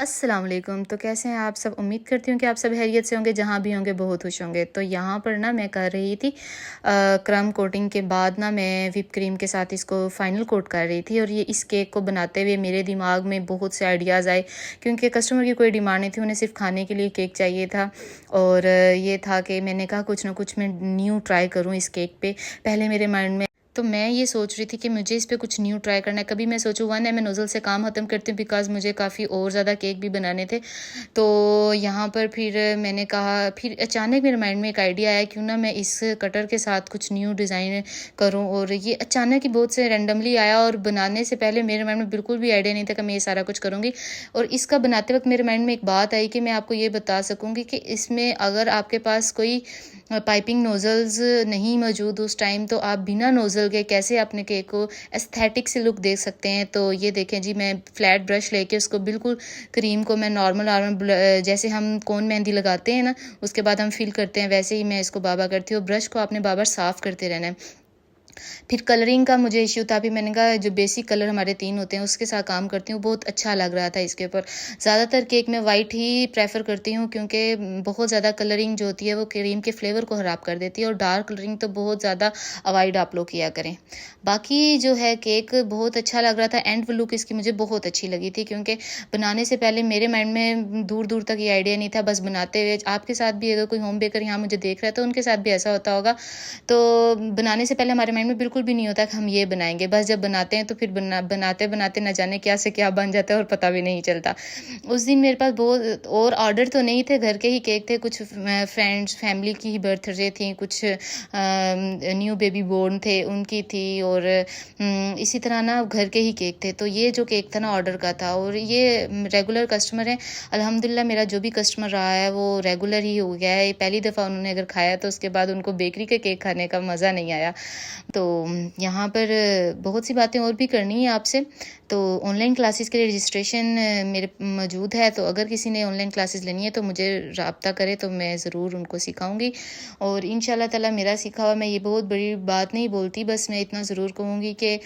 अस्सलाम वालेकुम। तो कैसे हैं आप सब? उम्मीद करती हूँ कि आप सब खैरियत से होंगे, जहाँ भी होंगे बहुत खुश होंगे। तो यहाँ पर ना मैं कर रही थी क्रम कोटिंग के बाद ना मैं व्हिप क्रीम के साथ इसको फ़ाइनल कोट कर रही थी। और ये इस केक को बनाते हुए मेरे दिमाग में बहुत से आइडियाज़ आए, क्योंकि कस्टमर की कोई डिमांड नहीं थी, उन्हें सिर्फ खाने के लिए केक चाहिए था। और ये था कि मैंने कहा कुछ ना कुछ मैं न्यू ट्राई करूँ इस केक पे। पहले मेरे माइंड में तो मैं ये सोच रही थी कि मुझे इस पे कुछ न्यू ट्राई करना है। कभी मैं सोचूँ 1 एमएल नोज़ल से काम ख़त्म करती हूँ, बिकॉज़ मुझे काफ़ी और ज़्यादा केक भी बनाने थे। तो यहाँ पर फिर मैंने कहा, फिर अचानक मेरे माइंड में एक आइडिया आया, क्यों ना मैं इस कटर के साथ कुछ न्यू डिज़ाइन करूँ। और ये अचानक ही बहुत से रैंडमली आया, और बनाने से पहले मेरे माइंड में बिल्कुल भी आइडिया नहीं था कि मैं ये सारा कुछ करूँगी। और इसका बनाते वक़्त मेरे माइंड में एक बात आई कि मैं आपको ये बता सकूँगी कि इसमें अगर आपके पास कोई पाइपिंग नोज़ल्स नहीं मौजूद उस टाइम, तो आप बिना नोज़ल के कैसे अपने केक को एस्थेटिक से लुक दे सकते हैं। तो ये देखें जी, मैं फ्लैट ब्रश लेके उसको बिल्कुल क्रीम को मैं नॉर्मल जैसे हम कोन मेहंदी लगाते हैं ना, उसके बाद हम फिल करते हैं, वैसे ही मैं इसको बाबा करती हूँ। ब्रश को आपने बार-बार साफ़ करते रहना है। फिर कलरिंग का मुझे इश्यू था, फिर मैंने कहा जो बेसिक कलर हमारे 3 होते हैं उसके साथ काम करती हूँ, बहुत अच्छा लग रहा था इसके ऊपर। ज़्यादातर केक में वाइट ही प्रेफ़र करती हूँ, क्योंकि बहुत ज़्यादा कलरिंग जो होती है वो क्रीम के फ्लेवर को ख़राब कर देती है, और डार्क कलरिंग तो बहुत ज़्यादा अवॉइड आप लोग किया करें। बाकी जो है केक बहुत अच्छा लग रहा था, एंड लुक इसकी मुझे बहुत अच्छी लगी थी, क्योंकि बनाने से पहले मेरे माइंड में दूर-दूर तक ये आइडिया नहीं था, बस बनाते हुए आपके साथ भी अगर कोई होम बेकर यहाँ मुझे देख रहा है तो उनके साथ भी ऐसा होता होगा। तो बनाने से पहले हमारे माइंड में बिल्कुल भी नहीं होता कि हम ये बनाएँगे। बस जब बनाते हैं तो फिर बनाते-बनाते ना जाने क्या से क्या बन जाता है और पता भी नहीं चलता। उस दिन मेरे पास बहुत और ऑर्डर तो नहीं थे, घर के ही केक थे, कुछ फ्रेंड्स फैमिली की ही बर्थडे थी, कुछ न्यू बेबी बोर्न थे उनकी थी, और इसी तरह ना घर के ही केक थे। तो ये जो केक था ना ऑर्डर का था, और ये रेगुलर कस्टमर है। अल्हम्दुलिल्लाह मेरा जो भी कस्टमर रहा है वो रेगुलर ही हो गया है। पहली दफ़ा उन्होंने अगर खाया तो उसके बाद उनको बेकरी के केक खाने का मज़ा नहीं आया। तो यहाँ पर बहुत सी बातें और भी करनी है आपसे। तो ऑनलाइन क्लासेस के लिए रजिस्ट्रेशन मेरे मौजूद है, तो अगर किसी ने ऑनलाइन क्लासेस लेनी है तो मुझे राब्ता करे, तो मैं ज़रूर उनको सिखाऊंगी। और इंशाल्लाह ताला मेरा सीखा हुआ, मैं ये बहुत बड़ी बात नहीं बोलती, बस मैं इतना ज़रूर कहूँगी कि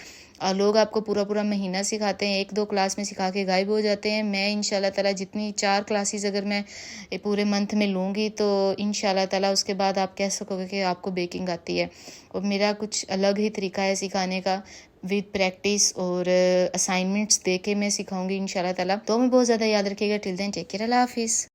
लोग आपको पूरा-पूरा महीना सिखाते हैं, 1-2 क्लास में सिखा के गायब हो जाते हैं। मैं इंशाल्लाह ताला जितनी 4 क्लासेस अगर मैं पूरे मंथ में लूँगी, तो इंशाल्लाह ताला उसके बाद आप कह सकोगे कि आपको बेकिंग आती है। और मेरा कुछ अलग ही तरीका है सिखाने का, विद प्रैक्टिस और असाइनमेंट्स दे के मैं सिखाऊँगी इंशाल्लाह ताला। तो मैं बहुत ज़्यादा याद रखिएगा। टिल देन टेक केयर, अल्लाह हाफ़िज़।